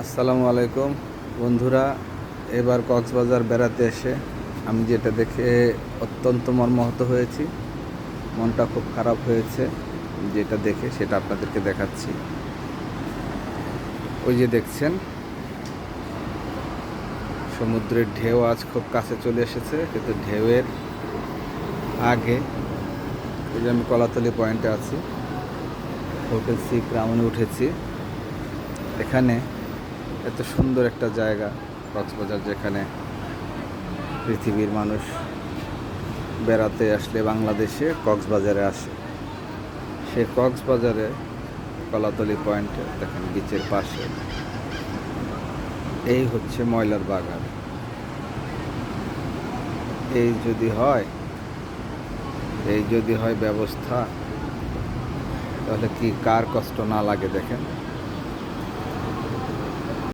আসসালামু আলাইকুম বন্ধুরা। এবার কক্সবাজার বেড়াতে এসে আমি যেটা দেখে অত্যন্ত মর্মাহত হয়েছি, মনটা খুব খারাপ হয়েছে। যেটা দেখে সেটা আপনাদেরকে দেখাচ্ছি। ওই যে দেখছেন, সমুদ্রের ঢেউ আজ খুব কাছে চলে এসেছে, কিন্তু ঢেউয়ের আগে ওই যে আমি কলাতলি পয়েন্টে আছি, উঠেছি, ক্রাউনে উঠেছি। এখানে এত সুন্দর একটা জায়গা কক্সবাজার, যেখানে পৃথিবীর মানুষ বেড়াতে আসলে বাংলাদেশে কক্সবাজারে আসে। সে কক্সবাজারে কলাতলি পয়েন্টে দেখেন, বিচের পাশে এই হচ্ছে ময়লার বাগান। এই যদি হয় এই যদি হয় ব্যবস্থা, তাহলে কি কার কষ্ট না লাগে দেখেন।